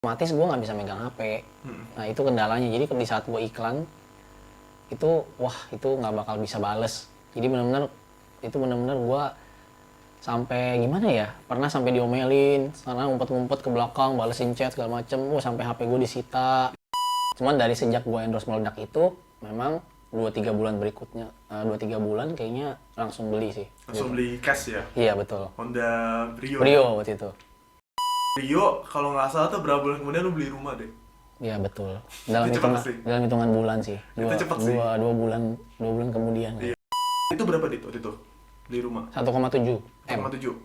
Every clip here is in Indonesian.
otomatis gue nggak bisa megang HP. Nah itu kendalanya. Jadi di saat gue iklan itu wah itu nggak bakal bisa bales. Jadi benar-benar gue sampai gimana ya, pernah sampai diomelin karena ngumpet-ngumpet ke belakang balesin chat segala macem. Sampai HP gue disita. Cuman dari sejak gue endorse meledak itu memang 2-3 bulan berikutnya, 2-3 bulan kayaknya langsung beli sih. Langsung gitu. beli cash ya? Iya betul. Honda Brio. Brio waktu itu. Brio kalau nggak salah tuh berapa bulan kemudian lu beli rumah deh. Iya betul. Itu cepet sih. Dalam hitungan bulan sih. Itu cepet sih. Dua bulan kemudian. Iya. Itu berapa dit waktu itu beli rumah? 1,7 M. 1,7.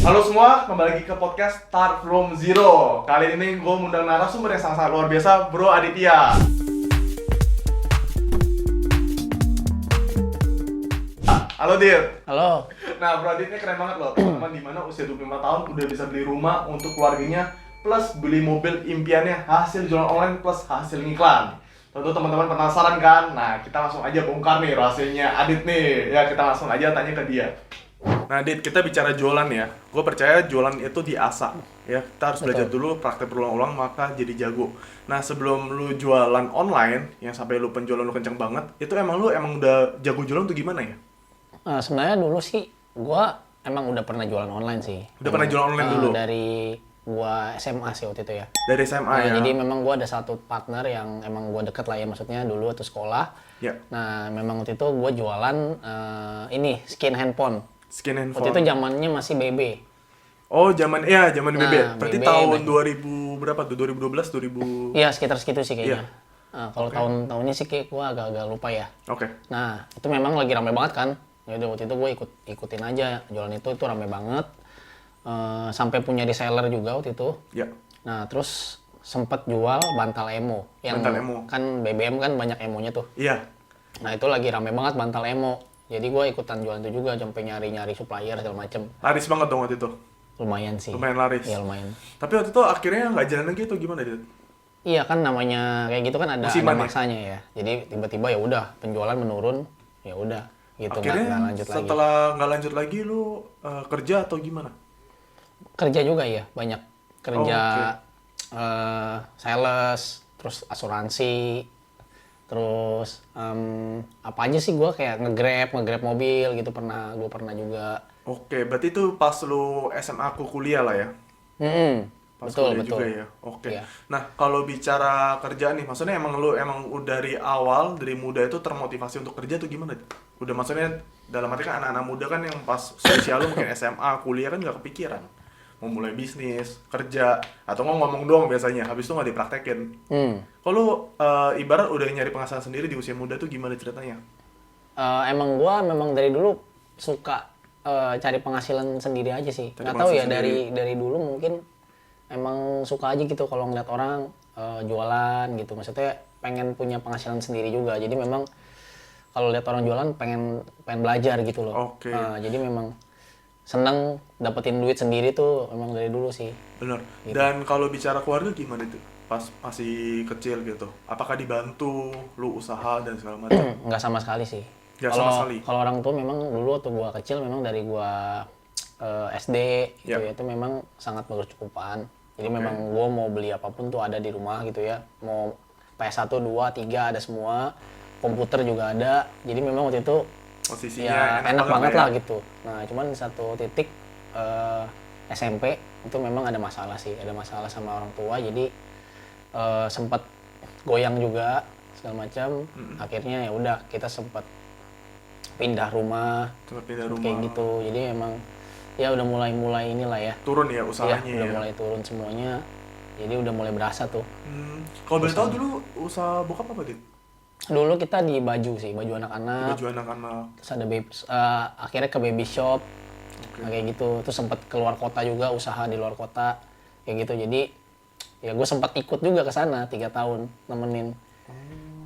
Halo semua, kembali lagi ke podcast Start From Zero. Kali ini gue mengundang narasumber yang sangat luar biasa, Bro Aditya. Halo Dit. Halo. Nah, Bro Adit ini keren banget loh. Teman-teman di mana usia 25 tahun udah bisa beli rumah untuk keluarganya plus beli mobil impiannya hasil jualan online plus hasil ngiklan. Tentu teman-teman penasaran kan? Nah, kita langsung aja bongkar nih rahasianya Adit nih. Ya, kita langsung aja tanya ke dia. Nah, Dit, kita bicara jualan ya. Gue percaya jualan itu diasah. Ya, kita harus belajar dulu, praktek berulang-ulang maka jadi jago. Nah, sebelum lu jualan online yang sampai lu penjualan lu kenceng banget, itu emang udah jago jualan tuh gimana ya? Sebenarnya dulu sih gua emang udah pernah jualan online sih. Udah pernah jualan online dulu? Dari gua SMA sih waktu itu ya. Dari SMA ya? Jadi memang gua ada satu partner yang emang gua deket lah ya, maksudnya dulu waktu sekolah. Ya. Nah, memang waktu itu gua jualan ini skin handphone. Skin handphone. Waktu itu zamannya masih BB. Oh, zaman BB. Nah, Berarti BB, tahun 2000 berapa tuh? 2012, 2000. Iya, sekitar segitu sih kayaknya. Iya. Kalau tahun-tahunnya sih kayak gua agak-agak lupa ya. Oke. Nah, itu memang lagi rame banget kan. Jadi waktu itu gue ikutin aja jualan itu rame banget. Sampai punya reseller juga waktu itu. Ya. Nah, terus sempet jual bantal emo. Bantal emo. Kan BBM kan banyak emonya tuh. Iya. Nah, itu lagi rame banget bantal emo. Jadi gue ikutan jualan itu juga sampai nyari-nyari supplier segala macem. Laris banget dong waktu itu. Lumayan sih. Lumayan laris. Iya, lumayan. Tapi waktu itu akhirnya nggak jalan lagi tuh gimana, Dit? Iya kan namanya kayak gitu kan ada Musiman ya? masanya ya. Jadi tiba-tiba ya udah penjualan menurun, ya udah gitu Akhirnya nggak lanjut lagi. setelah nggak lanjut lagi lu kerja atau gimana? Kerja juga ya, banyak kerja. Oh, Sales, terus asuransi, terus apa aja sih gue kayak nge-grab mobil gitu gue pernah juga. Oke, berarti itu pas lu SMA aku kuliah lah ya? Pas Betul kuliah betul. juga ya. Oke. Iya. Nah, kalau bicara kerjaan nih, maksudnya emang lu dari awal dari muda itu termotivasi untuk kerja tuh gimana? Udah maksudnya dalam arti kan anak-anak muda kan yang pas sosial lu mungkin SMA, kuliah kan nggak kepikiran mau mulai bisnis, kerja, atau ngomong doang biasanya, habis itu nggak dipraktekin. Kalau ibarat udah nyari penghasilan sendiri di usia muda tuh gimana ceritanya? Emang gue memang dari dulu suka cari penghasilan sendiri aja sih. Cari Nggak tahu ya penghasilan dari dulu mungkin emang suka aja gitu kalau ngeliat orang jualan gitu. Maksudnya pengen punya penghasilan sendiri juga. Jadi memang kalau lihat orang jualan pengen belajar gitu loh. Oke. Jadi memang seneng dapetin duit sendiri tuh emang dari dulu sih. Bener. Gitu. Dan kalau bicara keluarga gimana tuh? Pas masih kecil gitu, apakah dibantu, lu usaha dan segala macam? Nggak sama sekali sih. Nggak sama sekali? Kalau orang tua memang dulu waktu gua kecil memang dari gua SD gitu ya, itu memang sangat berkecukupan. Jadi memang gua mau beli apapun tuh ada di rumah gitu ya. Mau PS1, 2, 3 ada semua. Komputer juga ada. Jadi memang waktu itu Posisinya ya enak banget ya? lah gitu. Nah, cuman satu titik SMP itu memang ada masalah sih, ada masalah sama orang tua. Jadi sempat goyang juga segala macam. Akhirnya ya udah kita sempat pindah rumah. Kayak gitu. Jadi emang ya udah mulai inilah ya. Turun ya Iya, usahanya udah ya? mulai turun semuanya. Jadi udah mulai berasa tuh. Kalau boleh tahu dulu usaha bokap apa, Dit? Dulu kita di baju sih, baju anak-anak. Baju anak-anak. Terus ada akhirnya ke baby shop. Nah, kayak gitu. Terus sempat keluar kota juga, usaha di luar kota. Kayak gitu. Jadi ya gue sempat ikut juga ke sana 3 tahun nemenin.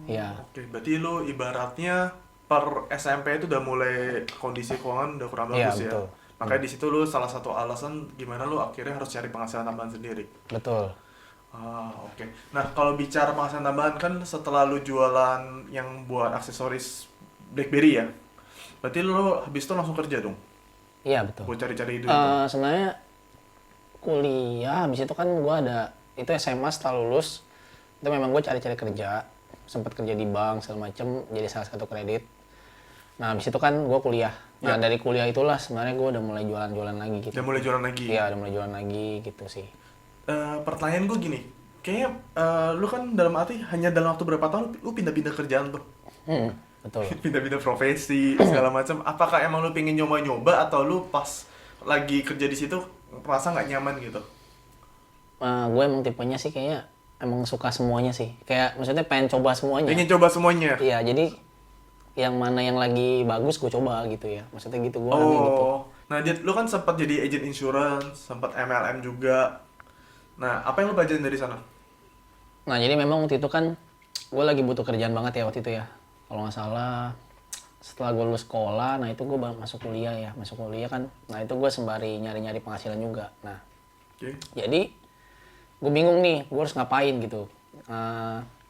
Ya. Oke, berarti lu ibaratnya per SMP itu udah mulai kondisi keuangan udah kurang Iya, bagus ya? betul. Makanya di situ lu salah satu alasan gimana lu akhirnya harus cari penghasilan tambahan sendiri. Betul. Oke. Nah, kalau bicara penghasilan tambahan kan setelah lu jualan yang buat aksesoris BlackBerry ya. Berarti lu habis itu langsung kerja dong Iya betul. buat cari-cari duit itu. Sebenarnya kuliah habis itu kan gue ada itu SMA setelah lulus itu memang gue cari-cari kerja, sempat kerja di bank segala macem jadi salah satu kredit. Nah habis itu kan gue kuliah. Nah dari kuliah itulah sebenarnya gue udah mulai jualan-jualan lagi gitu. Udah mulai jualan lagi. Iya udah mulai jualan lagi gitu sih. Pertanyaan gue gini, kayaknya lu kan dalam arti hanya dalam waktu berapa tahun lu pindah-pindah kerjaan tuh. Betul. Pindah-pindah profesi segala macam. Apakah emang lu pengen nyoba-nyoba atau lu pas lagi kerja di situ merasa nggak nyaman gitu? Gue emang tipenya sih kayaknya emang suka semuanya sih. Kayak maksudnya pengen coba semuanya. Pengen coba semuanya? Iya, jadi yang mana yang lagi bagus gue coba gitu ya. Maksudnya gitu, gue orangnya gitu. Nah Dit, lu kan sempat jadi agent insurance, sempat MLM juga. Nah, apa yang lu pelajarin dari sana? Nah, jadi memang waktu itu kan gue lagi butuh kerjaan banget ya waktu itu ya. Kalau nggak salah, setelah gue lulus sekolah, nah itu gue masuk kuliah ya. Masuk kuliah kan, nah itu gue sembari nyari-nyari penghasilan juga. Nah, jadi gue bingung nih, gue harus ngapain gitu.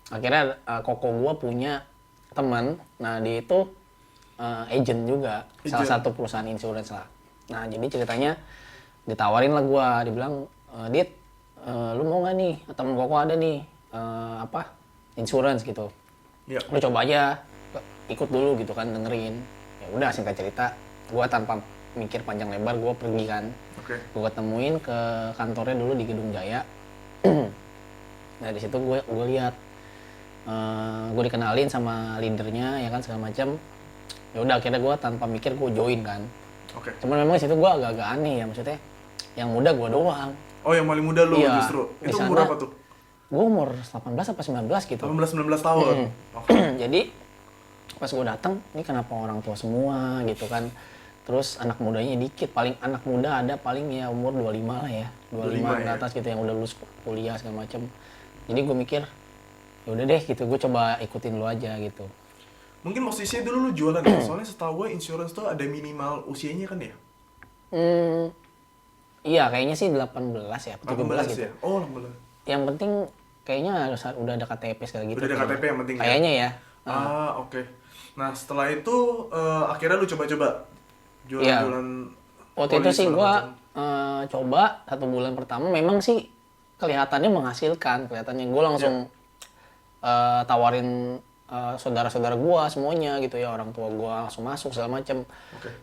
Akhirnya koko gue punya teman, nah dia itu agent juga, salah satu perusahaan insurance lah. Nah jadi ceritanya ditawarin lah gue, dibilang, Dit, lu mau nggak nih, temen koko ada nih, insurance gitu. Ya. Lu coba aja, ikut dulu gitu kan, dengerin. Ya udah singkat cerita, gue tanpa mikir panjang lebar, gue pergi kan. Gue ketemuin ke kantornya dulu di Gedung Jaya. Nah di situ gue lihat, gue dikenalin sama leadernya ya kan segala macam. Ya udah akhirnya gue tanpa mikir gue join kan. Cuman memang di situ gue agak-agak aneh ya, maksudnya yang muda gue doang. Oh yang paling muda lu iya, justru? Itu umur apa tuh? Gue umur 18 apa 19 gitu. 18-19 tahun? Jadi pas gue datang, ini kenapa orang tua semua gitu kan. Terus anak mudanya dikit, paling anak muda ada paling ya umur 25 lah ya. 25 ke atas gitu yang udah lulus kuliah segala macem. Jadi gue mikir, ya udah deh gitu, gue coba ikutin lu aja gitu. Mungkin posisinya dulu lu jualan ya? Soalnya setahu gue insurance tuh ada minimal usianya kan ya? Iya kayaknya sih 18 ya, 17 gitu. Ya? Oh 18. Yang penting kayaknya harus udah ada KTP segala gitu. Udah ada KTP yang penting kayaknya ya. Oke. Nah setelah itu akhirnya lu coba-coba jualan-jualan. Waktu itu sih gue coba 1 bulan pertama memang sih kelihatannya menghasilkan. Kelihatannya gue langsung tawarin saudara-saudara gue semuanya gitu ya, orang tua gue langsung masuk segala macem.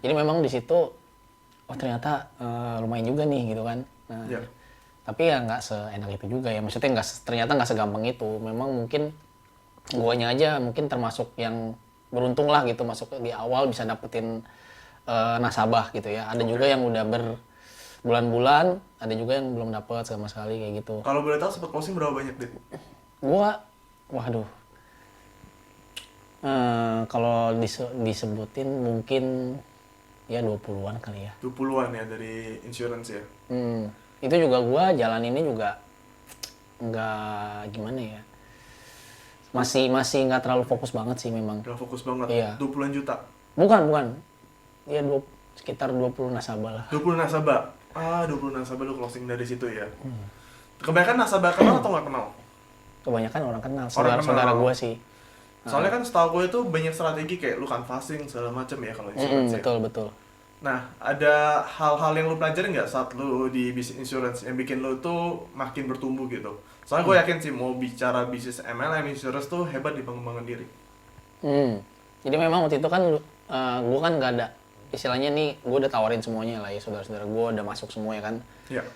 Jadi memang di situ ternyata lumayan juga nih gitu kan. Nah, tapi ya nggak seenak itu juga ya, maksudnya ternyata nggak segampang itu. Memang mungkin guanya aja mungkin termasuk yang beruntung lah gitu, masuk di awal bisa dapetin nasabah gitu ya. Ada juga yang udah berbulan-bulan, ada juga yang belum dapet sama sekali kayak gitu. Kalau boleh tahu sempat closing berapa banyak, Dit? Waduh, kalau disebutin mungkin ya 20-an kali ya. 20-an ya dari insurance ya? Itu juga gua jalan ini juga nggak gimana ya, masih nggak terlalu fokus banget sih memang. Udah fokus banget? Iya. 20-an juta? Bukan. Ya sekitar 20 nasabah lah. 20 nasabah? 20 nasabah lu closing dari situ ya? Kebanyakan nasabah kenal atau nggak kenal? Kebanyakan orang kenal, saudara gua sih. Soalnya kan setahu gue itu banyak strategi kayak lu canvassing segala macam ya kalau insurance ya? Betul. Nah, ada hal-hal yang lu pelajarin nggak saat lu di bisnis insurance yang bikin lu tuh makin bertumbuh gitu? Soalnya gue yakin sih mau bicara bisnis MLM insurance tuh hebat di pengembangan diri. Jadi memang waktu itu kan gue kan nggak ada, istilahnya nih gue udah tawarin semuanya lah ya, saudara-saudara gue udah masuk semua ya kan. Iya.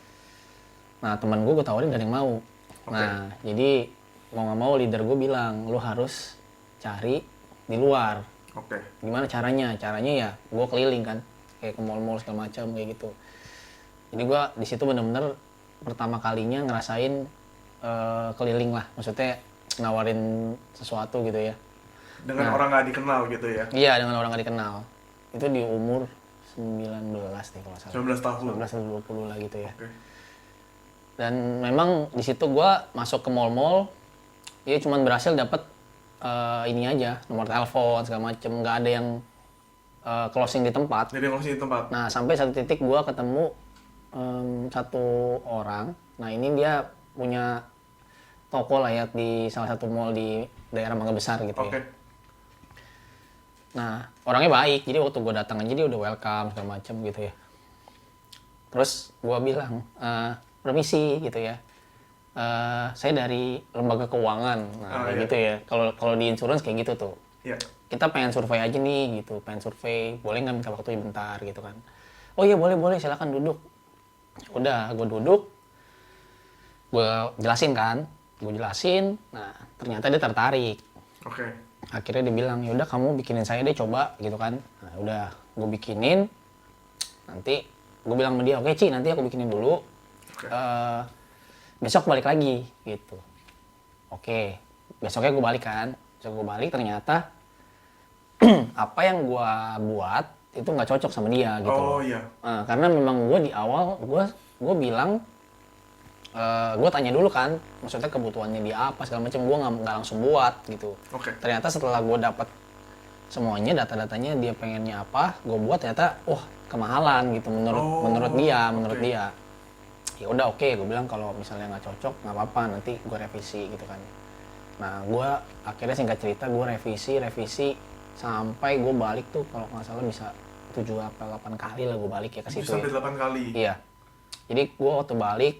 Nah teman gue tawarin gak ada yang mau. Nah jadi mau nggak mau leader gue bilang lu harus cari di luar. Gimana caranya? Caranya ya gue keliling kan, kayak ke mall-mall segala macam kayak gitu. Jadi gue di situ bener-bener pertama kalinya ngerasain keliling lah, maksudnya nawarin sesuatu gitu ya. Dengan orang nggak dikenal gitu ya? Iya, dengan orang nggak dikenal. Itu di umur 19 deh kalau salah. 19 tahun? 19 atau 20 lah gitu ya. Dan memang di situ gue masuk ke mall-mall, ya cuman berhasil dapat ini aja, nomor telepon segala macem. Nggak ada yang closing di tempat. Jadi ngomongin di tempat. Nah, sampai satu titik gue ketemu satu orang. Nah, ini dia punya toko lah ya di salah satu mall di daerah Mangga Besar gitu Oke. ya. Nah, orangnya baik. Jadi waktu gue datang aja dia udah welcome segala macem gitu ya. Terus gue bilang, permisi gitu ya. Saya dari lembaga keuangan. Nah, kayak gitu ya. Kalau di insurance kayak gitu tuh. Iya. Kita pengen survei aja nih gitu, pengen survei. Boleh nggak minta waktu bentar gitu kan. Oh iya boleh, silakan duduk. Udah, gue duduk. Gue jelasin kan. Nah ternyata dia tertarik. Oke. Akhirnya dia bilang, yaudah kamu bikinin saya deh coba gitu kan. Nah udah, gue bikinin. Nanti gue bilang sama dia, oke Ci nanti aku bikinin dulu. Besok balik lagi gitu. Oke, besoknya gue balik kan. Besok gue balik ternyata apa yang gue buat itu nggak cocok sama dia gitu. Oh iya. Karena memang gue di awal gue bilang gue tanya dulu kan, maksudnya kebutuhannya dia apa segala macam, gue nggak langsung buat gitu. Oke. Ternyata setelah gue dapat semuanya data-datanya dia pengennya apa, gue buat ternyata kemahalan gitu menurut dia. Ya udah oke, gue bilang kalau misalnya nggak cocok nggak apa-apa, nanti gue revisi gitu kan. Nah gue akhirnya singkat cerita gue revisi sampai gue balik tuh kalau nggak salah bisa 7 atau 8 kali lah gue balik ya ke situ. Sampai 8 kali. Iya. Jadi gue waktu balik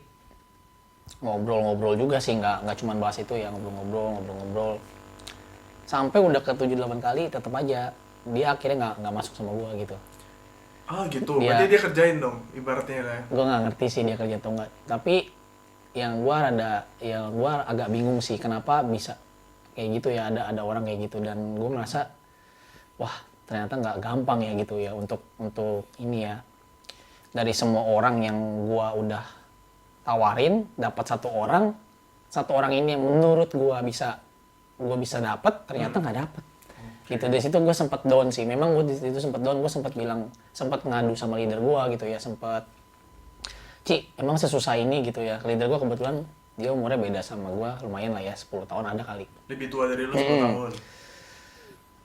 ngobrol-ngobrol juga sih, nggak cuma bahas itu ya, ngobrol-ngobrol sampai udah ke 7-8 kali tetap aja dia akhirnya nggak masuk sama gue gitu. Gitu, berarti dia kerjain dong ibaratnya lah ya. Gue nggak ngerti sih dia kerja atau nggak, tapi yang gue agak bingung sih kenapa bisa kayak gitu ya, ada orang kayak gitu, dan gue merasa wah ternyata nggak gampang ya gitu ya untuk ini ya, dari semua orang yang gue udah tawarin dapat satu orang ini yang menurut gue bisa dapat ternyata nggak dapat. Gitu, dari situ gue sempat down sih, memang gue di situ sempat down, gue sempat ngadu sama leader gue gitu ya, sempat Ci emang sesusah ini gitu ya. Leader gue kebetulan dia umurnya beda sama gue lumayan lah ya, 10 tahun ada kali, Lebih tua dari lu 10 tahun.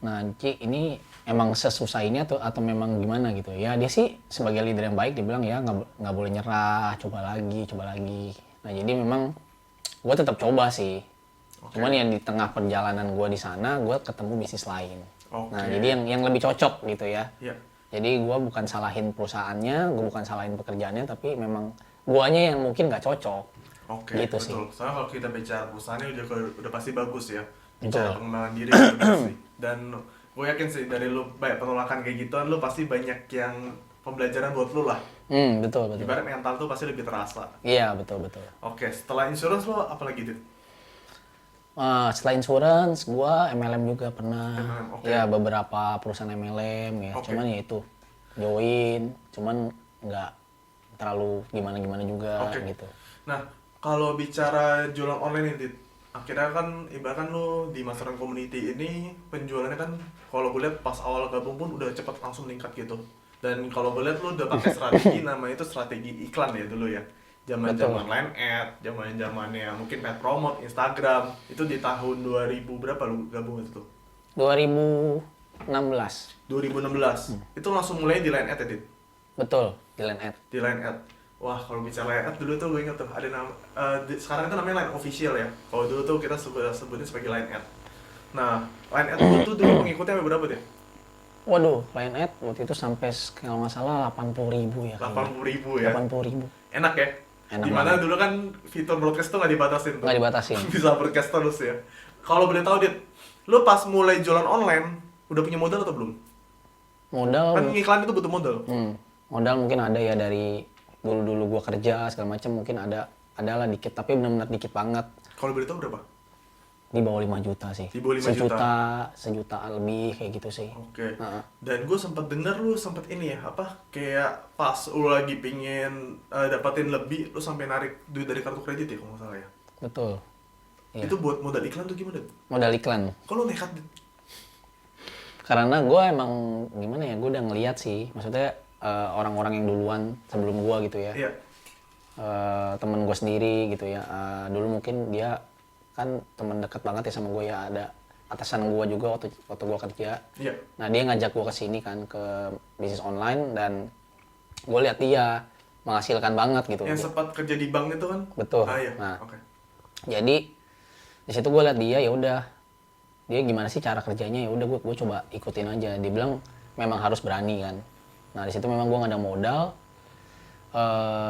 Nah Ci ini emang sesusah ini atau memang gimana gitu ya. Dia sih sebagai leader yang baik dia bilang ya nggak boleh nyerah, coba lagi. Nah jadi memang gue tetap coba sih. Cuman yang di tengah perjalanan gue di sana, gue ketemu bisnis lain. Nah, jadi yang lebih cocok gitu ya. Jadi gue bukan salahin perusahaannya, gue bukan salahin pekerjaannya, tapi memang guanya yang mungkin nggak cocok. Gitu betul. sih. Soalnya kalau kita bicara perusahaannya udah pasti bagus ya. Betul. Pengembangan diri udah pasti. Dan gue yakin sih dari lu banyak penolakan kayak gituan, lu pasti banyak yang pembelajaran buat lu lah. Betul. Ibarat mental tuh pasti lebih terasa. Iya, betul. Oke, setelah insurance lo apa lagi, Dit? Setelah insurance, gue MLM juga pernah. MLM, Ya beberapa perusahaan MLM ya. Cuman ya itu join, cuman nggak terlalu gimana juga gitu. Nah, kalau bicara jualan online ini, Dit, akhirnya kan ibaratkan lu di Masteran Community ini penjualannya kan kalau gue lihat pas awal gabung pun udah cepet langsung meningkat gitu. Dan kalau gue lihat lu udah pakai strategi namanya itu strategi iklan ya dulu ya. Zaman-zaman line ad, zaman-zamannya mungkin pet promote, Instagram. Itu di tahun 2000 berapa lu gabung itu tuh? 2016. Itu langsung mulai di line ad ya, Dit? Betul, di line ad. Di line ad. Wah, kalau bicara line ad dulu tuh gue inget tuh ada nama sekarang itu namanya line official ya. Kalau dulu tuh kita sebutnya sebagai line ad. Nah, line ad itu dulu pengikutnya berapa deh? Waduh, line ad waktu itu sampai kalau nggak salah 80.000 ya. 80.000 ya. 80.000. Enak ya? Dimana dulu kan fitur broadcast tuh nggak dibatasin tuh. Nggak dibatasin. Bisa broadcast terus ya. Kalau boleh tahu, Dit, lu pas mulai jualan online udah punya modal atau belum? Modal. Kan iklan itu butuh modal. Modal mungkin ada ya dari dulu gua kerja segala macam, mungkin ada lah dikit, tapi benar-benar dikit banget. Kalau boleh tahu berapa? Di bawah 5 juta sih. Di bawah 5 juta. Sejuta lebih kayak gitu sih. Dan gue sempat dengar lu sempat ini ya, kayak pas lu lagi pingin dapatin lebih, lu sampai narik duit dari kartu kredit ya kalau nggak salah ya. Betul. Iya. Itu buat modal iklan tuh gimana? Modal iklan. Kalau nekat. Karena gue emang gimana ya, gue udah ngeliat sih, maksudnya orang-orang yang duluan sebelum gue gitu ya. Iya. Temen gue sendiri gitu ya. Dulu mungkin dia kan teman dekat banget ya sama gue ya, ada atasan gue juga waktu gue kerja. Iya. Nah dia ngajak gue ke sini kan ke bisnis online dan gue lihat dia menghasilkan banget gitu. Yang sempat kerja di bank itu kan? Betul. Iya. Nah, Oke. jadi di situ gue lihat dia, ya udah dia gimana sih cara kerjanya, ya udah gue coba ikutin aja. Dia bilang memang harus berani kan. Nah di situ memang gue nggak ada modal.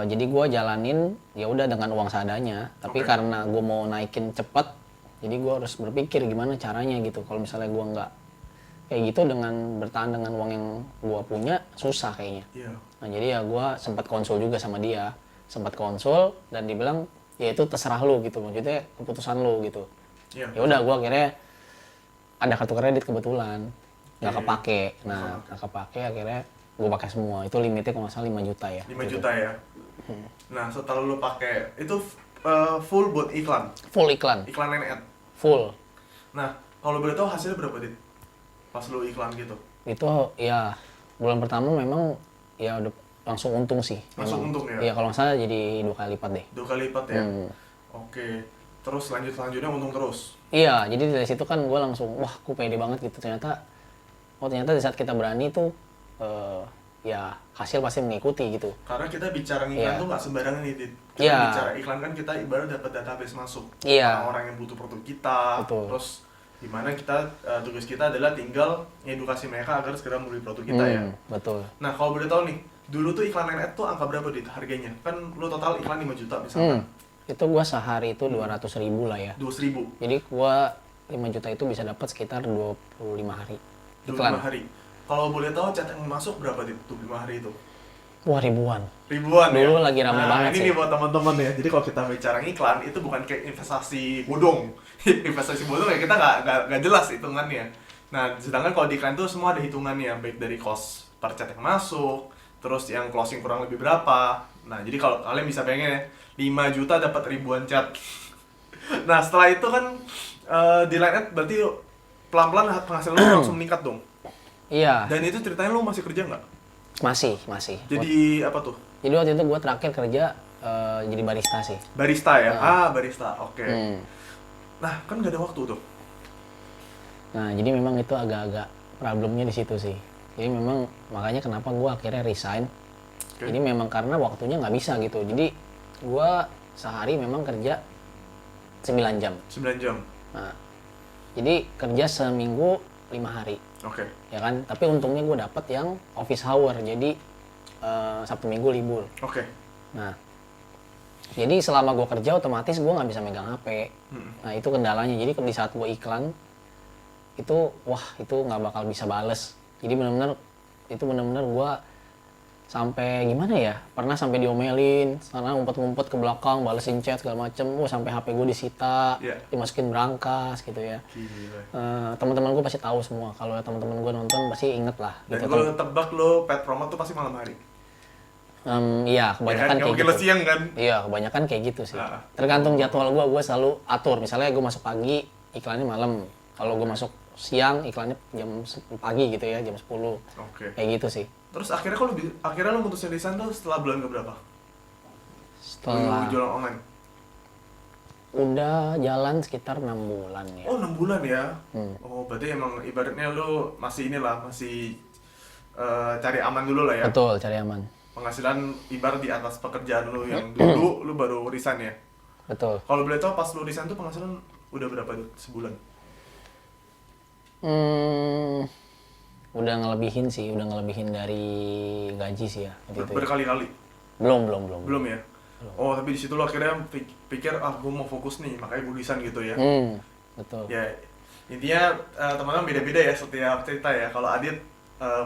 Jadi gue jalanin ya udah dengan uang seadanya, tapi karena gue mau naikin cepet, jadi gue harus berpikir gimana caranya gitu. Kalau misalnya gue nggak kayak gitu dengan bertahan dengan uang yang gue punya, susah kayaknya. Iya. Nah jadi ya gue sempat konsul juga sama dia, dan dibilang ya itu terserah lu gitu, maksudnya keputusan lu gitu. Iya. Ya udah gue akhirnya ada kartu kredit kebetulan nggak kepake. Nah nggak kepake, akhirnya gue pakai semua. Itu limitnya kalau nggak salah 5 juta ya. 5 juta ya. Nah, setelah lu pakai itu full buat iklan. Full iklan. Iklan line ad. Full. Nah, kalau boleh tahu hasilnya berapa, Dit? Pas lu iklan gitu. Itu ya bulan pertama memang ya udah langsung untung sih. Langsung untung ya? Iya, kalau nggak salah jadi 2 kali lipat deh. 2 kali lipat ya. Oke. Terus selanjutnya untung terus. Iya, jadi dari situ kan gue langsung wah, gue pede banget gitu. Ternyata di saat kita berani tuh ya hasil pasti mengikuti gitu. Karena kita bicara iklan tuh nggak sembarangan nih, Dit. Kita Iya. bicara iklan kan kita ibarat dapat database masuk. Iya. Orang-orang yang butuh produk kita. Betul. Terus dimana kita tugas kita adalah tinggal edukasi mereka agar segera membeli produk kita ya. Betul. Nah, kalau boleh tahu nih, dulu tuh iklan line ad tuh angka berapa, Dit, harganya? Kan lu total iklan 5 juta misalkan. Itu gue sehari itu 200.000 lah ya. 200.000. Jadi gue 5 juta itu bisa dapat sekitar 25 hari. 25 hari. Kalau boleh tahu chat yang masuk berapa, Dit, 25 hari itu? Wah, ribuan. Ribuan ya? Dulu lagi rame banget ini sih. nih buat teman-teman ya. Jadi kalau kita bicara iklan, itu bukan kayak investasi bodong. Investasi bodong ya kita nggak jelas hitungannya. Nah, sedangkan kalau di iklan itu semua ada hitungannya. Baik dari cost per chat yang masuk, terus yang closing kurang lebih berapa. Nah, jadi kalau kalian bisa bayangin ya, 5 juta dapat ribuan chat. Nah, setelah itu kan di line ad berarti pelan-pelan penghasilan lu langsung meningkat dong. Iya. Dan itu ceritanya lu masih kerja nggak? Masih. Jadi apa tuh? Jadi waktu itu gue terakhir kerja jadi barista sih. Barista ya? Barista, oke. Nah, kan nggak ada waktu tuh. Nah, jadi memang itu agak-agak problemnya di situ sih. Jadi memang makanya kenapa gue akhirnya resign. Jadi memang karena waktunya nggak bisa gitu. Jadi gue sehari memang kerja 9 jam. 9 jam. Nah, jadi kerja seminggu 5 hari. Oke. Ya kan? Tapi untungnya gue dapet yang office hour. Jadi Sabtu Minggu libur. Oke. Nah, jadi selama gue kerja otomatis gue nggak bisa megang HP. Nah itu kendalanya. Jadi di saat gue iklan itu itu nggak bakal bisa bales. Jadi benar-benar gue sampai gimana ya? Pernah sampai diomelin, karena ngumpet-ngumpet ke belakang, balesin chat segala macem. Sampai HP gue disita, dimasukin berangkas gitu ya. Teman-teman gue pasti tahu semua. Kalau teman-teman gue nonton pasti inget lah. Dan gitu, gue tebak lo pet promo tuh pasti malam hari. Iya, kebanyakan kayak gitu. Siang kan? Iya, kebanyakan kayak gitu sih. Tergantung jadwal gue selalu atur. Misalnya gue masuk pagi, iklannya malam. Kalau gue masuk siang, iklannya jam pagi gitu ya, jam 10. Oke. Kayak gitu sih. Terus akhirnya lo mutusin resign tuh setelah bulan keberapa? Setelah Lo jualan online? udah jalan sekitar 6 bulan ya. Oh, 6 bulan ya? Oh, berarti emang ibaratnya lo masih cari aman dulu lah ya? Betul, cari aman. Penghasilan ibarat di atas pekerjaan lo yang dulu lo baru resign ya? Betul. Kalau boleh tahu pas lo resign tuh penghasilan udah berapa sebulan? Udah ngelebihin dari gaji sih ya. Berkali-kali? Belum Ya? Oh, tapi di situ lo akhirnya pikir, gue mau fokus nih, makanya gue resign gitu ya? Betul. Ya, intinya teman-teman beda-beda ya setiap cerita ya. Kalau Adit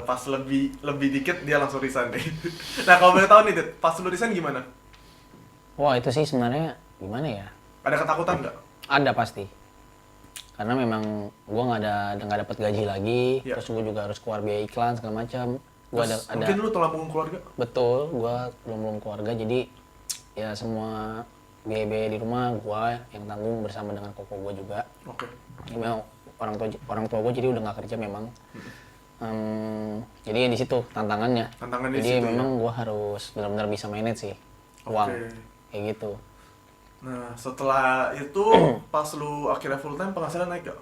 pas lebih dikit dia langsung resign deh. Nah, kalau boleh tahu nih, Dit, pas lu resign gimana? Wah, itu sih sebenarnya gimana ya? Ada ketakutan nggak? Ada pasti. Karena memang gue nggak dapat gaji lagi, terus gue juga harus keluar biaya iklan segala macam. Mungkin lu telah bangun keluarga? Betul, gue belum keluarga, jadi ya semua biaya-biaya di rumah gue yang tanggung bersama dengan koko gue juga. Oke. Memang orang tua gue jadi udah nggak kerja memang. Jadi di situ tantangannya. Jadi memang gue harus benar-benar bisa manage sih uang kayak gitu. Nah, setelah itu pas lu akhirnya full time penghasilan naik gak?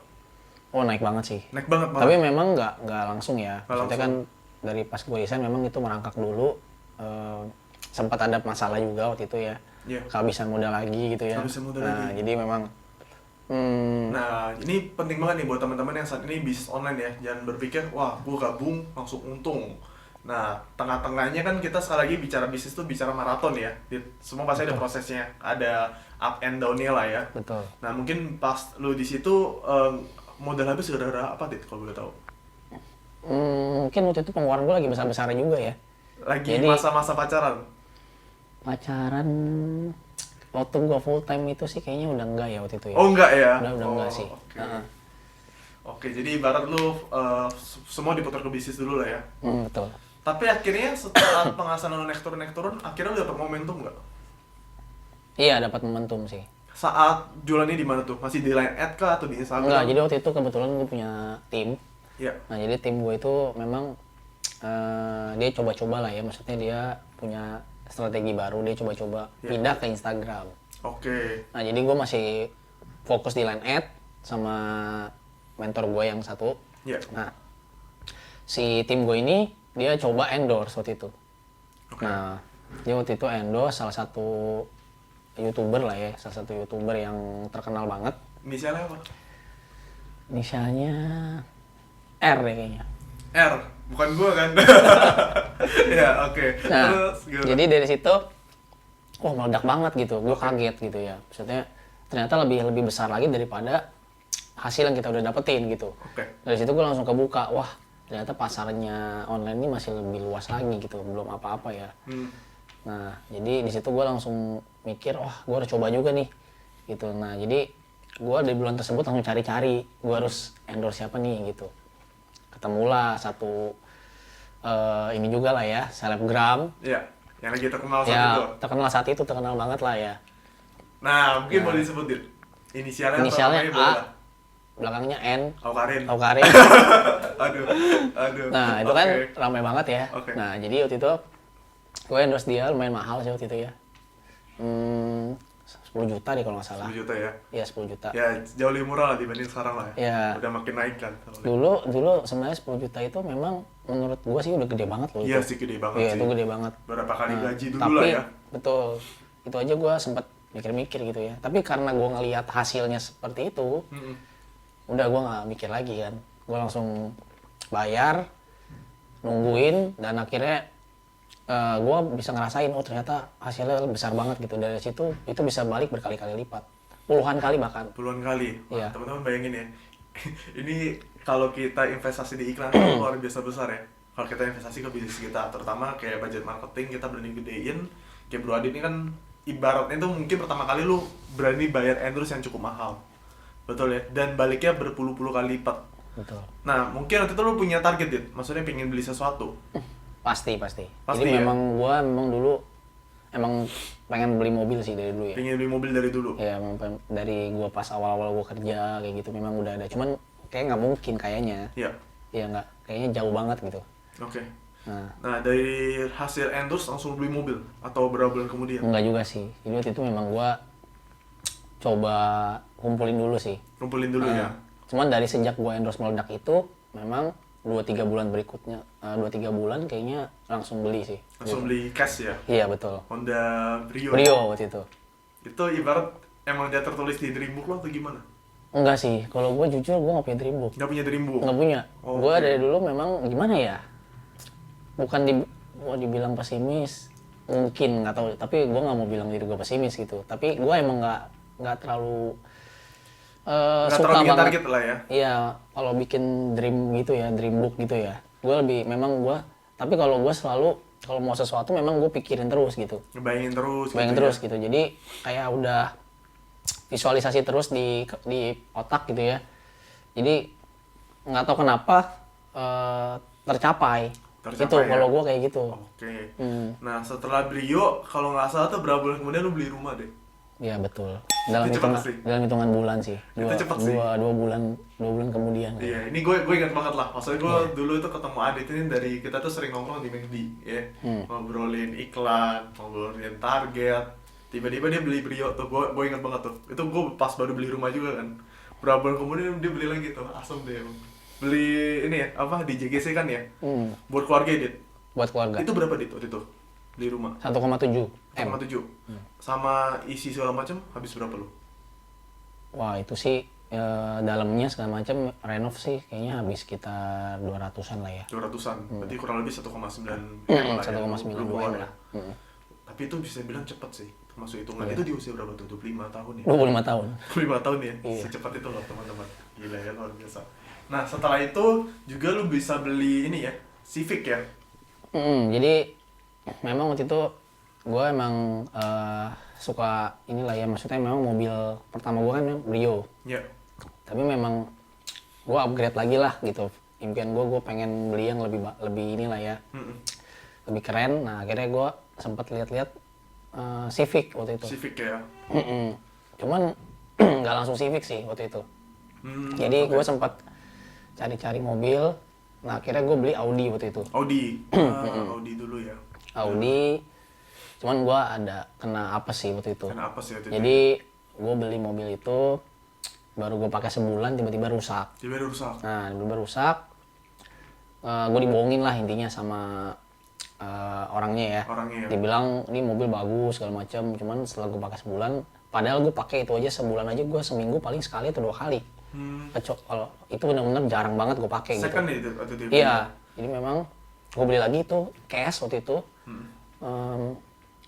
Oh naik banget sih. Naik banget malah. Tapi memang nggak langsung ya. Nggak Maksudnya kan dari pas gue resign memang itu merangkak dulu. Sempat ada masalah juga waktu itu ya. Iya. Kehabisan modal lagi gitu ya. Kehabisan modal Nah lagi. jadi memang Nah, ini penting banget nih buat teman-teman yang saat ini bisnis online ya. Jangan berpikir, wah, gue gabung langsung untung. Nah, tengah-tengahnya kan kita sekali lagi bicara bisnis tuh bicara maraton ya. Semua pasti ada prosesnya, ada up and down-nya lah ya. betul. Nah, mungkin pas lu di situ modal habis gara-gara apa, Dit, kalau boleh tahu? Mungkin waktu itu pengeluaran gue lagi besar-besar juga ya. Lagi Jadi- masa-masa pacaran. Pacaran waktu gue full time itu sih kayaknya udah enggak ya waktu itu ya. Oh, enggak ya? Udah Oh, enggak sih. Oke. Oke, jadi ibarat lu semua diputar ke bisnis dulu lah ya. Betul. Tapi akhirnya setelah penghasilan lu naik turun, akhirnya lu dapat momentum nggak? Iya dapat momentum sih. Saat jualannya di mana tuh? Masih di Line Ad kah atau di Instagram? Enggak, jadi waktu itu kebetulan gue punya tim. Iya. Nah jadi tim gue itu memang dia coba-coba lah ya, maksudnya dia punya strategi baru, dia coba-coba pindah ke Instagram. Oke. Nah jadi gue masih fokus di Line Ad sama mentor gue yang satu. Iya. Nah si tim gue ini dia coba endorse waktu itu. Oke. Nah dia waktu itu endorse salah satu YouTuber lah ya, salah satu YouTuber yang terkenal banget. Inisialnya apa? Inisialnya R ya kayaknya. R. Bukan gua kan? Ya, oke. Nah, Terus gimana? jadi dari situ, wah meledak banget gitu. Gue kaget gitu ya. Maksudnya ternyata lebih besar lagi daripada hasil yang kita udah dapetin gitu. Oke. Dari situ gue langsung kebuka, wah ternyata pasarnya online ini masih lebih luas lagi gitu, belum apa-apa ya. Nah, jadi di situ gue langsung mikir, wah gue harus coba juga nih gitu. Nah, jadi gue dari bulan tersebut langsung cari-cari, gue harus endorse siapa nih gitu. Ketemulah satu ini juga lah ya, selebgram. Iya. Yang lagi terkenal saat Ya, itu. terkenal saat itu, terkenal banget lah ya. Nah, mungkin boleh disebutin. Inisialnya Inisialnya atau namanya boleh A, lah. belakangnya N, Karin. Aukarin. Aduh. Aduh. Nah, itu kan Oke. ramai banget ya. Oke. Nah, jadi waktu itu gue endorse dia lumayan mahal sih waktu itu ya. 10 juta deh kalau nggak salah. 10 juta ya. Iya, 10 juta. Ya, jauh lebih murah lah dibanding sekarang lah ya. Iya. Udah makin naik kan. Dulu sebenarnya 10 juta itu memang menurut gue sih udah gede banget loh. Iya itu. sih, gede banget Iya, sih. itu gede banget. Berapa kali Nah, gaji dulu tapi, lah ya. Betul. Itu aja gue sempet mikir-mikir gitu ya. Tapi karena gue ngelihat hasilnya seperti itu, udah gue nggak mikir lagi kan. Gue langsung bayar, nungguin, dan akhirnya gue bisa ngerasain, oh ternyata hasilnya besar banget gitu. Dari situ itu bisa balik berkali-kali lipat. Puluhan kali bahkan. Puluhan kali. Iya. Teman-teman bayangin ya. Ini kalau kita investasi di iklan itu luar biasa besar ya. Kalau kita investasi ke bisnis kita, terutama kayak budget marketing, kita berani gedein. Kayak Bro Adi ini kan ibaratnya itu mungkin pertama kali lu berani bayar endorse yang cukup mahal. Betul ya? Dan baliknya berpuluh-puluh kali lipat. Betul. Nah, mungkin waktu itu lu punya target, Dit? Maksudnya pengen beli sesuatu. Pasti. Pasti Jadi ya? memang gue dulu emang pengen beli mobil sih dari dulu ya. Pengen beli mobil dari dulu. Ya emang dari gue pas awal-awal gue kerja kayak gitu memang udah ada. Cuman kayak nggak mungkin kayaknya. Iya. Iya nggak, kayaknya jauh banget gitu. Oke. Nah, Nah, dari hasil endorse langsung beli mobil? Atau berapa bulan kemudian? enggak juga sih. Jadi waktu itu memang gue coba kumpulin dulu sih. Kumpulin dulu ya? Cuman dari sejak gue endorse meledak itu memang 2-3 bulan berikutnya, 2-3 bulan kayaknya langsung beli sih. Langsung beli cash ya? Iya betul. Honda Brio. Brio waktu itu. Itu ibarat emang dia tertulis di Dreambook lo atau gimana? Enggak sih, kalau gue jujur gue nggak punya Dreambook. Nggak punya Dreambook? Nggak punya. Oh, Gue oke. dari dulu memang gimana ya? Bukan dibilang pesimis, mungkin nggak tahu. Tapi gue nggak mau bilang diri gue pesimis gitu. Tapi gue emang nggak terlalu Nggak suka terlalu bikin banget. target lah ya? Iya, kalau bikin dream gitu ya, dreambook gitu ya. Gue lebih memang gue. Tapi kalau gue selalu kalau mau sesuatu memang gue pikirin terus gitu. Ngebayangin terus Bayangin gitu terus ya? gitu. Jadi kayak udah visualisasi terus di otak gitu ya. Jadi nggak tahu kenapa tercapai. Tercapai Gitu ya? kalau gue kayak gitu. Oke. Hmm. Nah, setelah Brio, kalau nggak salah tuh berapa bulan kemudian lu beli rumah deh? Iya betul. Dalam Itu cepet hitungan sih. dalam hitungan bulan sih. Itu cepet sih. Dua bulan kemudian. Iya, ini gue ingat banget lah. Maksudnya gue dulu itu ketemu Adit ini dari kita tuh sering nongkrong di McD, ya. Ngobrolin iklan, ngobrolin target. Tiba-tiba dia beli Brio tuh, gue ingat banget tuh. Itu gue pas baru beli rumah juga kan. Berapa bulan kemudian dia beli lagi tuh, asem deh emang. Beli ini ya, apa di JGC kan ya? Buat keluarga Dit. Buat keluarga. Itu berapa Dit waktu itu? Beli rumah? 1,7 M. 1,7. Sama isi segala macam habis berapa lu? Wah itu sih dalamnya segala macam renov sih kayaknya habis sekitar 200-an lah ya. 200-an. Berarti kurang lebih 1,9 1,92 lu keluar lah. Tapi itu bisa bilang cepet sih. Termasuk hitungan itu di usia berapa tuh? 25 tahun ya? 25 tahun. 25 tahun ya? Iya. Secepat itu loh teman-teman. Gila ya, luar biasa. Nah setelah itu juga lu bisa beli ini ya, Civic ya? Jadi memang waktu itu gue emang suka inilah ya, maksudnya memang mobil pertama gue kan Brio. Ya. Tapi memang gue upgrade lagi lah gitu. Impian gue pengen beli yang lebih inilah ya, lebih keren. Nah akhirnya gue sempat lihat-lihat Civic waktu itu. Civic ya? Cuman nggak langsung Civic sih waktu itu. Jadi gue sempat cari-cari mobil. Nah akhirnya gue beli Audi waktu itu. Audi. Audi dulu ya? Audi. Cuman gue ada kena apa sih waktu itu. Kena apa sih waktu itu? Jadi gue beli mobil itu baru gue pakai sebulan tiba-tiba rusak. Tiba-tiba rusak. Nah tiba-tiba rusak. Gue dibohongin lah intinya sama orangnya ya. Orangnya ya? Dibilang ini mobil bagus segala macam. Cuman setelah gue pakai sebulan, padahal gue pakai itu aja sebulan aja gue seminggu paling sekali atau 2 kali. Kalau itu benar-benar jarang banget gue pakai gitu. Second ya itu waktu itu? Iya. Jadi memang gue beli lagi itu cash waktu itu.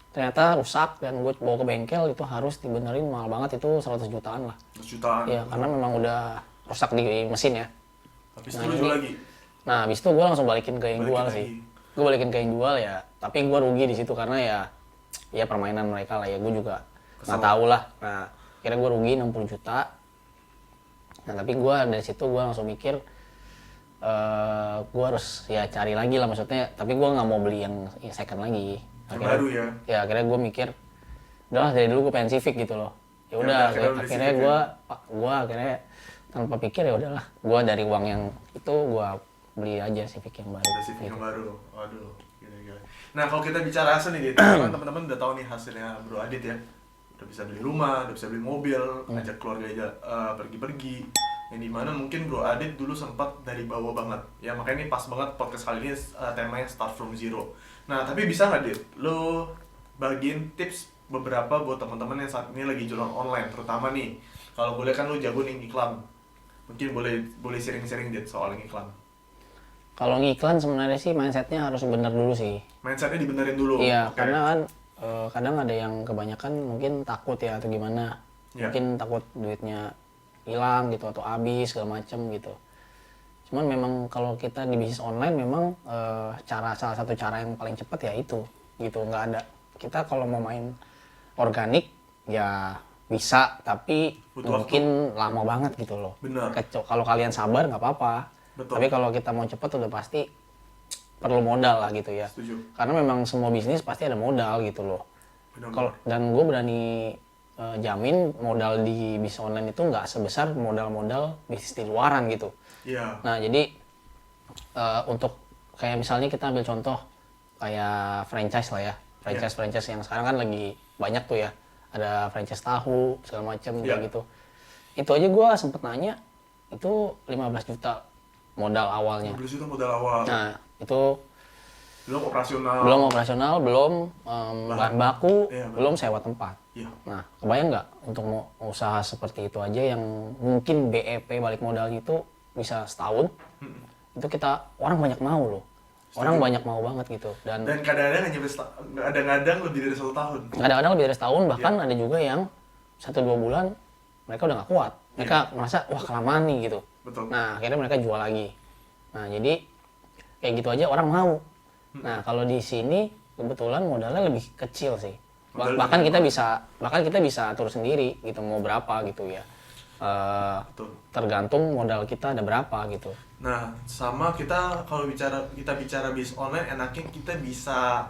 Ternyata rusak dan gue bawa ke bengkel itu harus dibenerin mahal banget, itu 100 jutaan lah. 100 jutaan? Iya, karena memang udah rusak di mesin ya. Habis itu lu jual lagi? Nah, habis itu gue langsung balikin ke yang Balikin jual lagi. sih. Gue balikin ke yang jual ya, tapi gue rugi di situ karena ya permainan mereka lah ya, gue juga nggak tahu lah. Nah, akhirnya gue rugi 60 juta. Nah, tapi gue dari situ gue langsung mikir gue harus ya cari lagi lah, maksudnya, tapi gue nggak mau beli yang second lagi. Yang baru ya? Ya akhirnya gue mikir, udahlah dari dulu gue pengen Civic gitu loh. Ya udah, akhirnya gue akhirnya tanpa pikir ya udahlah, gue dari uang yang itu gue beli aja Civic yang baru. Ada Civic yang baru. Waduh, gila-gila. Nah, kalau kita bicara hasil nih, teman-teman udah tahu nih hasilnya Bro Adit ya. Udah bisa beli rumah, udah bisa beli mobil, ngajak keluarga aja pergi-pergi. Yang dimana mungkin Bro Adit dulu sempat dari bawah banget. Ya makanya ini pas banget podcast kali ini temanya Start From Zero. Nah, tapi bisa nggak Dit, lo bagiin tips beberapa buat teman-teman yang saat ini lagi jualan online, terutama nih, kalau boleh kan lo jago nih iklan. Mungkin boleh sharing-sharing Dit soal iklan. Kalau ngiklan sebenarnya sih mindsetnya harus bener dulu sih. Mindsetnya dibenerin dulu. Iya, Okay. karena kan kadang ada yang kebanyakan mungkin takut ya atau gimana. Yeah. Mungkin takut duitnya hilang gitu atau habis segala macem gitu. Cuman memang kalau kita di bisnis online memang salah satu cara yang paling cepat ya itu gitu. Nggak ada, kita kalau mau main organik ya bisa, tapi Butuh mungkin lama banget gitu loh. Benar. Kalau kalian sabar nggak apa-apa. Betul. Tapi kalau kita mau cepat udah pasti perlu modal lah gitu ya. Setuju. Karena memang semua bisnis pasti ada modal gitu loh. Benar. Dan gue berani jamin modal di bisnis online itu nggak sebesar modal-modal bisnis di luaran gitu. Iya. Nah jadi untuk kayak misalnya kita ambil contoh kayak franchise lah ya, franchise yang sekarang kan lagi banyak tuh ya, ada franchise tahu segala macam kayak gitu. Itu aja gue sempet nanya, itu 15 juta modal awalnya. 15 juta modal awal. Nah itu Belum operasional. belum bahan baku, Iya, belum sewa tempat. Iya. Nah, kebayang nggak untuk mau usaha seperti itu aja yang mungkin BEP balik modalnya itu bisa setahun, itu orang banyak mau loh. Orang banyak mau banget gitu. Dan kadang-kadang kadang-kadang lebih dari 1 tahun. kadang-kadang lebih dari setahun, bahkan ada juga yang 1-2 bulan mereka udah nggak kuat. Mereka merasa, wah kelamaan nih gitu. Betul. Nah, akhirnya mereka jual lagi. Nah, jadi kayak gitu aja orang mau. Nah, kalau di sini kebetulan modalnya lebih kecil sih. Bahkan kita bisa atur sendiri gitu mau berapa gitu ya. Betul. Tergantung modal kita ada berapa gitu. Nah, sama kita kalau kita bicara bisnis online, enaknya kita bisa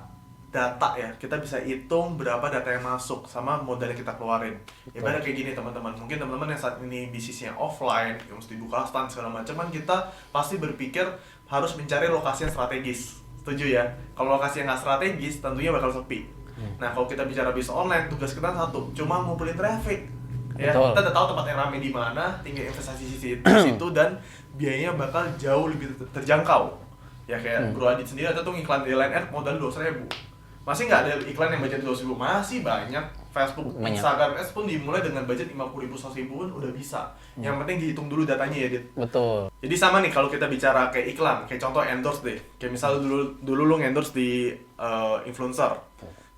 data ya. Kita bisa hitung berapa data yang masuk sama modal yang kita keluarin. Ibarat kayak gini teman-teman. Mungkin teman-teman yang saat ini bisnisnya offline, yang mesti buka stand segala macam, kan kita pasti berpikir harus mencari lokasi yang strategis. Setuju ya? Kalau lokasi yang nggak strategis, tentunya bakal sepi. Nah, kalau kita bicara bisnis online, tugas kita satu, cuma ngumpulin traffic. Ya, Betul. kita udah tahu tempat yang ramai di mana, tinggal investasi di situ dan biayanya bakal jauh lebih terjangkau. Ya kayak Bro Adit sendiri ada tuh iklan di Line Ad modal 200.000. Masih nggak ada iklan yang budget 200.000? Masih banyak. Facebook, Banyak. Instagram Ads pun dimulai dengan budget 50.000, 100.000 pun udah bisa. Yang penting dihitung dulu datanya ya, Dit. Betul. Jadi sama nih kalau kita bicara kayak iklan, kayak contoh endorse deh. Kayak misal dulu lu endorse di influencer.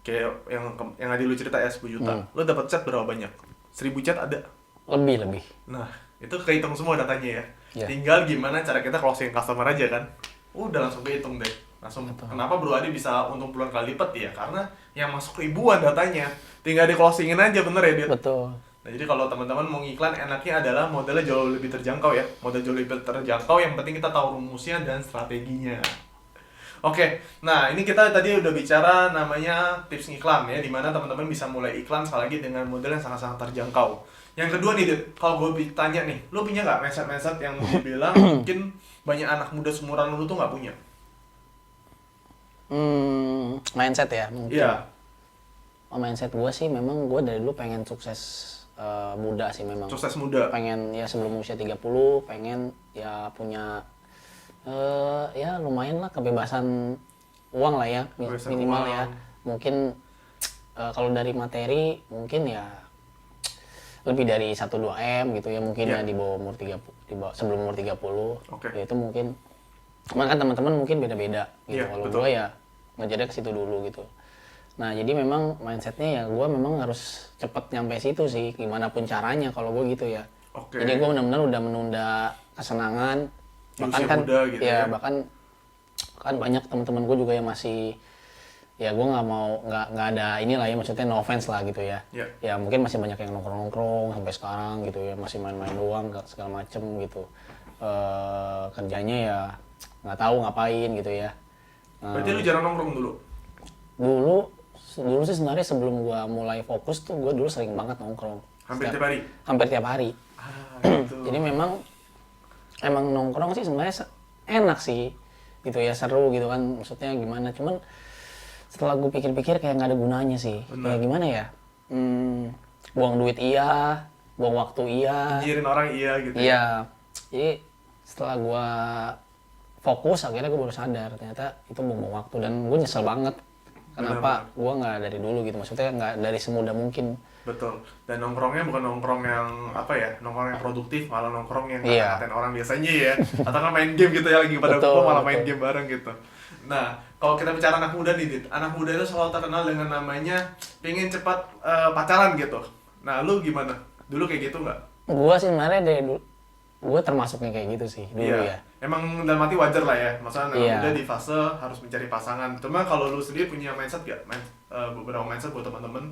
Kayak yang tadi lu cerita ya 10 juta. Lu dapat chat berapa banyak? 1.000 chat ada. Lebih. Nah, itu kehitung semua datanya ya. Ya. Tinggal gimana cara kita closing customer aja kan. Udah langsung kehitung deh. Langsung. Kenapa Bro Adi bisa untung puluhan kali lipat ya? Karena yang masuk ribuan datanya. Tinggal di closingin aja, bener ya, Dit? Betul. Nah, jadi kalau teman-teman mau ngiklan, enaknya adalah modelnya jauh lebih terjangkau ya. Model jauh lebih terjangkau, yang penting kita tahu rumusnya dan strateginya. Oke, nah ini kita tadi udah bicara namanya tips ngiklan ya, dimana teman-teman bisa mulai iklan sekali lagi dengan model yang sangat-sangat terjangkau. Yang kedua nih, Dit, kalau gue tanya nih, lo punya nggak mindset-mindset yang dibilang mungkin banyak anak muda seumuran lo tuh nggak punya? Mindset ya mungkin. Iya. Mindset gue sih memang gue dari dulu pengen sukses muda sih memang. Sukses muda. Pengen ya sebelum usia 30 pengen ya punya ya lumayan lah kebebasan uang lah ya Kebebasan minimal uang. ya. Mungkin kalau dari materi mungkin ya lebih dari 1-2 M gitu ya mungkin Iya. ya di bawah umur 30 sebelum umur 30. Oke. Ya itu mungkin cuman kan teman-teman mungkin beda-beda gitu. Iya, Kalau betul. gue ya ngejarnya ke situ dulu gitu. Nah jadi memang mindsetnya ya gue memang harus cepet nyampe situ sih gimana pun caranya kalau gue gitu ya. Oke. Jadi gue benar-benar udah menunda kesenangan Di bahkan usia kan muda gitu ya. bahkan kan banyak teman-teman gue juga yang masih ya gue nggak ada inilah ya maksudnya no offense lah gitu ya. Iya. Ya mungkin masih banyak yang nongkrong-nongkrong sampai sekarang gitu ya masih main-main doang segala macem gitu. Kerjanya ya nggak tahu ngapain gitu ya. Berarti lu jarang nongkrong dulu? Dulu sih sebenarnya sebelum gua mulai fokus tuh gua dulu sering banget nongkrong. Hampir tiap hari? Hampir tiap hari. Gitu. Jadi memang emang nongkrong sih sebenarnya enak sih gitu ya seru gitu kan maksudnya gimana cuman setelah gue pikir-pikir kayak nggak ada gunanya sih. Benar. Kayak gimana ya? Buang duit iya, buang waktu iya. Nyirin orang iya gitu. Iya. Jadi setelah gua fokus akhirnya gue baru sadar ternyata itu buang waktu dan gue nyesel banget kenapa gue nggak dari dulu gitu maksudnya nggak dari semudah mungkin. Betul. Dan nongkrongnya bukan nongkrong yang apa ya, nongkrong yang produktif, malah nongkrong yang Iya. ngatain orang biasanya ya. Atau kan main game gitu ya, lagi pada Betul, kumpul malah main betul. game bareng gitu. Nah, kalau kita bicara anak muda nih, Dit. Anak muda itu selalu terkenal dengan namanya pengen cepat pacaran gitu. Nah, lu gimana? Dulu kayak gitu nggak? Gue sih sebenarnya dari dulu gue termasuknya kayak gitu sih dulu ya. Emang dalam arti wajar lah ya. Maksudnya anak Iya. muda di fase harus mencari pasangan. Cuma kalau lu sendiri punya mindset gak? Beberapa mindset buat teman-teman.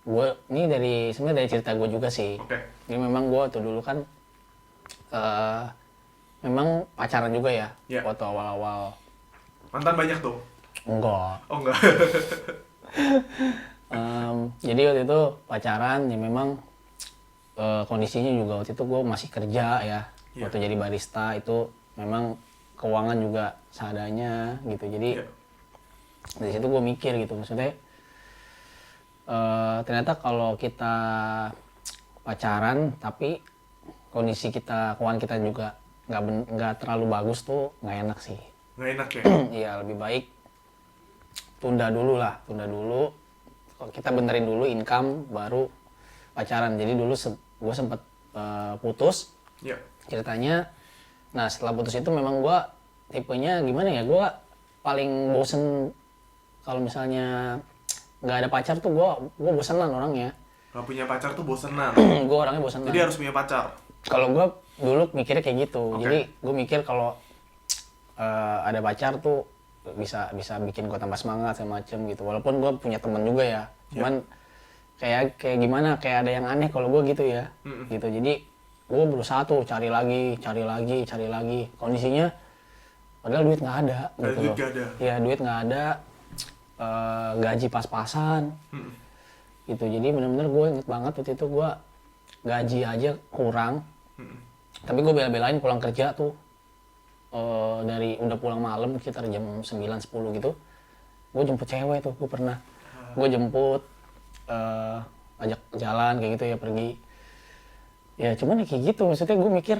Gue ini sebenarnya dari cerita gue juga sih. Oke. Ini memang gue tuh dulu kan memang pacaran juga ya Iya. waktu awal-awal. Mantan banyak tuh? Enggak. Oh enggak. Jadi waktu itu pacaran ya memang kondisinya juga waktu itu gue masih kerja ya. Iya. Waktu jadi barista itu memang keuangan juga seadanya gitu. Jadi Iya. dari situ gue mikir gitu maksudnya ternyata kalau kita pacaran tapi kondisi kita keuangan kita juga nggak terlalu bagus tuh nggak enak sih. Nggak enak ya? Iya lebih baik tunda dulu. Kalau kita benerin dulu income baru pacaran. Jadi dulu gue sempet putus Iya. ceritanya. Nah setelah putus itu memang gue tipenya gimana ya, gue paling bosen kalau misalnya nggak ada pacar tuh gue bosenan orangnya. Gak punya pacar tuh bosenan. Gue orangnya bosenan. Jadi harus punya pacar. Kalau gue dulu mikirnya kayak gitu. Oke. Jadi gue mikir kalau ada pacar tuh bisa bikin gue tambah semangat segala macem gitu. Walaupun gue punya temen juga ya. Cuman kayak gimana, kayak ada yang aneh kalau gue gitu ya. Gitu. Jadi gue berusaha tuh cari lagi. Kondisinya padahal duit nggak ada. Padahal gitu duit loh. nggak ada. Iya duit nggak ada. Gaji pas-pasan. Gitu. Jadi benar-benar gue inget banget waktu itu gue gaji aja kurang. Tapi gue bela-belain pulang kerja tuh. Dari udah pulang malam sekitar jam 9-10 gitu. Gue jemput cewek tuh, gue pernah. Gue jemput ajak jalan kayak gitu ya, pergi. Ya cuman ya kayak gitu, maksudnya gue mikir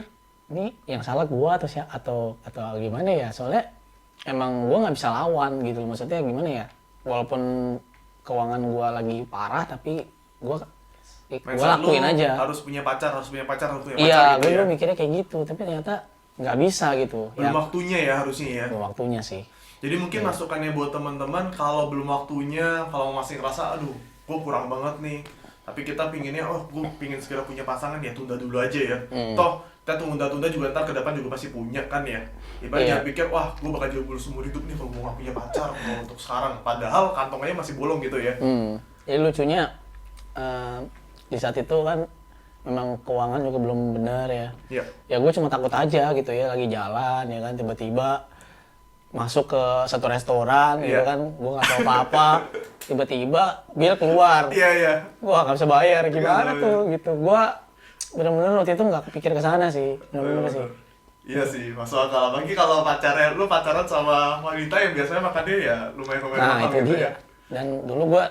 ini yang salah gue atau gimana ya, soalnya emang gue nggak bisa lawan gitu loh, maksudnya gimana ya, walaupun keuangan gue lagi parah tapi gue lakuin aja. Harus punya pacar Iya, gitu gue ya. mikirnya kayak gitu, tapi ternyata nggak bisa gitu. Belum Ya, waktunya ya harusnya ya. belum waktunya sih. Jadi mungkin masukannya buat teman-teman, kalau belum waktunya, kalau masih ngerasa aduh gue kurang banget nih, tapi kita pinginnya gue pingin segera punya pasangan, ya tunda dulu aja ya. Toh kita tunda-tunda juga ntar ke depan juga pasti punya kan ya. Ibaratnya pikir wah gue bakal jomblo seumur hidup nih kalau gue gak punya pacar kalau untuk sekarang, padahal kantongnya masih bolong gitu ya. Jadi lucunya di saat itu kan memang keuangan juga belum benar ya. Iya. Ya gue cuma takut aja gitu ya, lagi jalan ya kan, tiba-tiba masuk ke satu restoran gitu kan, gue nggak tahu apa-apa, tiba-tiba bil keluar, Iya. gue nggak bisa bayar, gimana Iya. tuh gitu. Gue bener-bener waktu itu nggak kepikir ke sana sih, bener-bener sih. Iya sih, masuk akal. Apalagi kalau lu pacaran sama wanita yang biasanya makannya ya lumayan Nah mahal itu gitu dia. ya. Dan dulu gue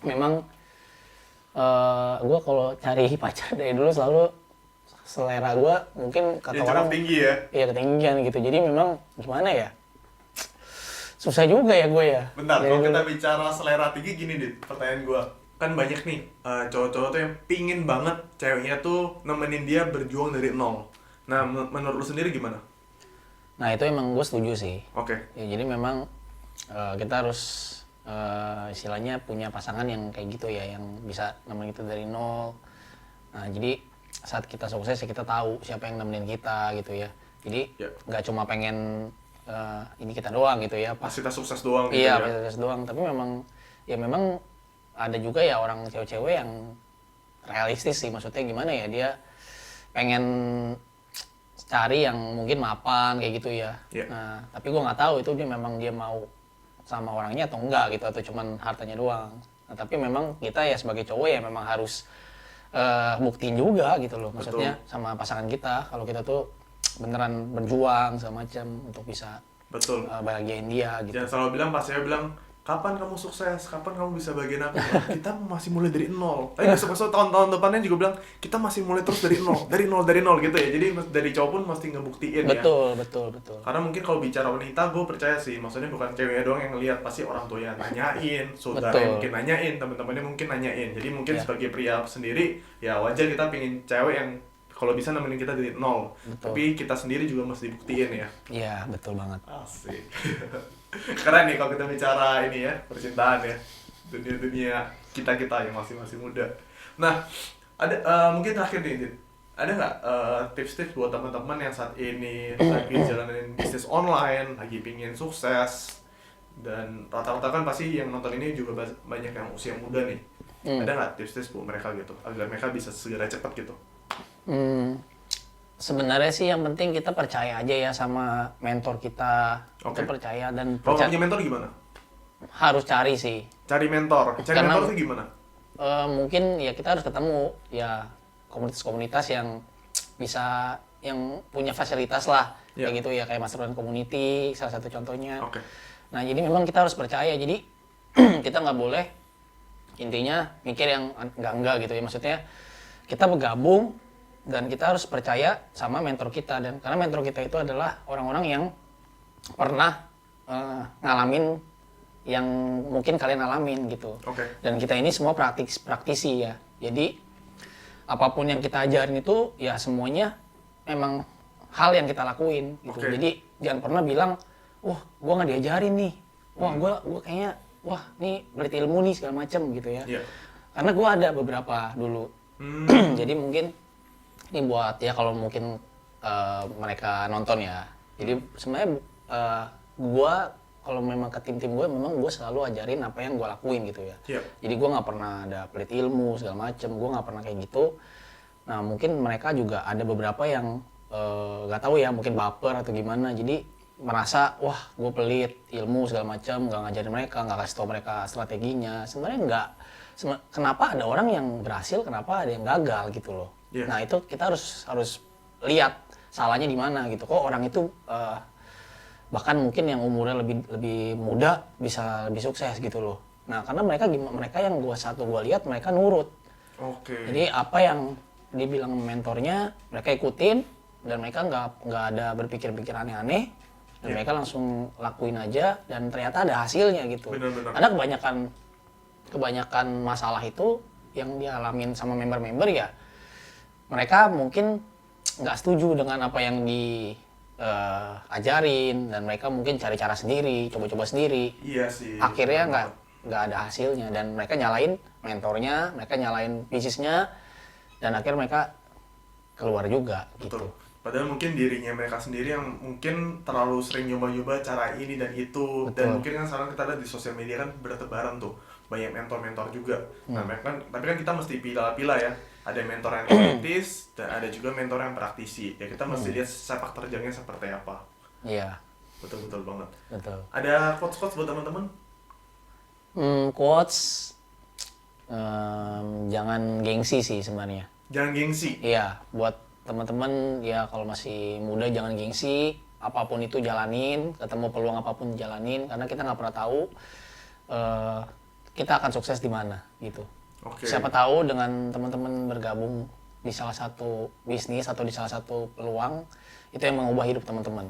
memang gue kalau cari pacar dari dulu selalu selera gue mungkin kata Ya, orang cukup tinggi ya. iya ketinggian gitu. Jadi memang gimana ya, susah juga ya gue ya. Bentar, Dari kalau kita dulu. bicara selera tinggi gini Dit, pertanyaan gua. Kan banyak nih cowok-cowok tuh yang pingin banget ceweknya tuh nemenin dia berjuang dari nol. Nah, menurut lu sendiri gimana? Nah itu emang gue setuju sih. Oke. Ya, jadi memang kita harus istilahnya punya pasangan yang kayak gitu ya, yang bisa nemenin kita dari nol. Nah jadi saat kita sukses ya kita tahu siapa yang nemenin kita gitu ya. Jadi Ya. nggak cuma pengen ini kita doang gitu ya. Pas kita sukses doang gitu Iya, ya. prioritas doang. Tapi memang ada juga ya orang cewek-cewek yang realistis sih. Maksudnya gimana ya, dia pengen cari yang mungkin mapan kayak gitu ya. Iya. Nah, tapi gue nggak tahu itu dia mau sama orangnya atau enggak gitu, atau cuman hartanya doang. Nah, tapi memang kita ya sebagai cowok ya memang harus buktiin juga gitu loh. Maksudnya sama pasangan kita kalau kita tuh beneran berjuang segala macam untuk bisa Betul. bahagiain dia gitu. Jangan selalu bilang pas saya bilang, kapan kamu sukses, kapan kamu bisa bagian aku. Kita masih mulai dari nol. Tapi besok-besok tahun-tahun depannya juga bilang, kita masih mulai terus dari nol, dari nol gitu ya. Jadi dari cowok pun mesti ngebuktiin ya. Betul. Karena mungkin kalau bicara wanita, gue percaya sih, maksudnya bukan ceweknya doang yang ngeliat, pasti orang tuanya nanyain, saudara Betul. mungkin nanyain, teman-temannya mungkin nanyain. Jadi mungkin Ya. sebagai pria sendiri, ya wajar kita pengen cewek yang kalau bisa nemenin kita dari nol. Betul. Tapi kita sendiri juga mesti buktiin ya. Iya, betul banget. Asik. Keren nih kalau kita bicara ini ya, percintaan ya. Dunia-dunia kita-kita yang masih muda. Nah, ada mungkin terakhir nih, Dit. Ada nggak tips-tips buat teman-teman yang saat ini lagi jalanin bisnis online, lagi pingin sukses, dan rata-rata kan pasti yang nonton ini juga banyak yang usia muda nih. Ada nggak tips-tips buat mereka gitu, agar mereka bisa segera cepat gitu? Sebenarnya sih yang penting kita percaya aja ya sama mentor kita. Oke. Kita percaya dan Kalau nggak punya mentor gimana? harus cari sih. Cari mentor. Cari Karena- mentor itu gimana? Mungkin ya kita harus ketemu ya komunitas-komunitas yang bisa, yang punya fasilitas lah, Ya. kayak gitu ya, kayak Mastermind Community salah satu contohnya. Oke. Nah jadi memang kita harus percaya, jadi kita nggak boleh intinya mikir yang enggak gitu ya, maksudnya kita bergabung dan kita harus percaya sama mentor kita, dan karena mentor kita itu adalah orang-orang yang pernah ngalamin yang mungkin kalian alamin gitu. Oke. Dan kita ini semua praktisi ya. Jadi apapun yang kita ajarin itu ya semuanya memang hal yang kita lakuin gitu. Oke. Jadi jangan pernah bilang, wah gua nggak diajarin nih, wah gua kayaknya wah nih belit ilmu nih segala macam gitu ya. Iya. Karena gua ada beberapa dulu. Jadi mungkin ini buat ya kalau mungkin mereka nonton ya. Jadi sebenarnya gua kalau memang ke tim-tim gue, memang gue selalu ajarin apa yang gue lakuin gitu ya. Iya. Jadi gue nggak pernah ada pelit ilmu segala macem, gue nggak pernah kayak gitu. Nah mungkin mereka juga ada beberapa yang nggak tahu ya, mungkin baper atau gimana. Jadi merasa wah gue pelit ilmu segala macam, nggak ngajarin mereka, nggak kasih tau mereka strateginya. Sebenarnya nggak. Kenapa ada orang yang berhasil, kenapa ada yang gagal gitu loh. Iya. Nah itu kita harus lihat salahnya di mana gitu. Kok orang itu bahkan mungkin yang umurnya lebih muda bisa lebih sukses gitu loh. Nah, karena mereka yang gua lihat mereka nurut. Oke. Jadi apa yang dibilang mentornya mereka ikutin dan mereka nggak ada berpikir-pikir aneh-aneh dan mereka langsung lakuin aja dan ternyata ada hasilnya gitu. Benar-benar. Karena kebanyakan masalah itu yang dialamin sama member-member ya mereka mungkin nggak setuju dengan apa yang diajarin dan mereka mungkin cari cara sendiri, coba-coba sendiri. Iya sih. Akhirnya nggak ada hasilnya dan mereka nyalain mentornya, mereka nyalain bisnisnya dan akhirnya mereka keluar juga. Betul. Gitu. Padahal mungkin dirinya mereka sendiri yang mungkin terlalu sering nyoba-nyoba cara ini dan itu. Betul. Dan mungkin kan sekarang kita lihat di sosial media kan bertebaran tuh banyak mentor-mentor juga. Nah, tapi kan kita mesti pilah-pilah ya. Ada mentor yang teoritis dan ada juga mentor yang praktisi. Ya kita mesti lihat sepak terjangnya seperti apa. Iya. Betul banget. Betul. Ada quotes-quotes buat teman-teman? Quotes jangan gengsi sih sebenarnya. Jangan gengsi. Iya, buat teman-teman ya kalau masih muda jangan gengsi, apapun itu jalanin, ketemu peluang apapun jalanin karena kita nggak pernah tahu kita akan sukses di mana gitu. Oke. Siapa tahu dengan teman-teman bergabung di salah satu bisnis atau di salah satu peluang itu yang mengubah hidup teman-teman.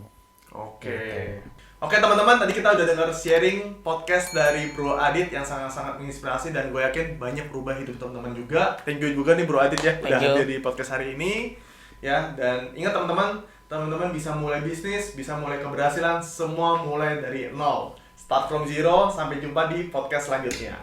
Oke. Oke teman-teman, tadi kita udah dengar sharing podcast dari Bro Adit yang sangat-sangat menginspirasi dan gue yakin banyak berubah hidup teman-teman juga. Thank you juga nih Bro Adit ya udah hadir di podcast hari ini. Ya, dan ingat teman-teman bisa mulai bisnis, bisa mulai keberhasilan, semua mulai dari nol. Start from zero, sampai jumpa di podcast selanjutnya.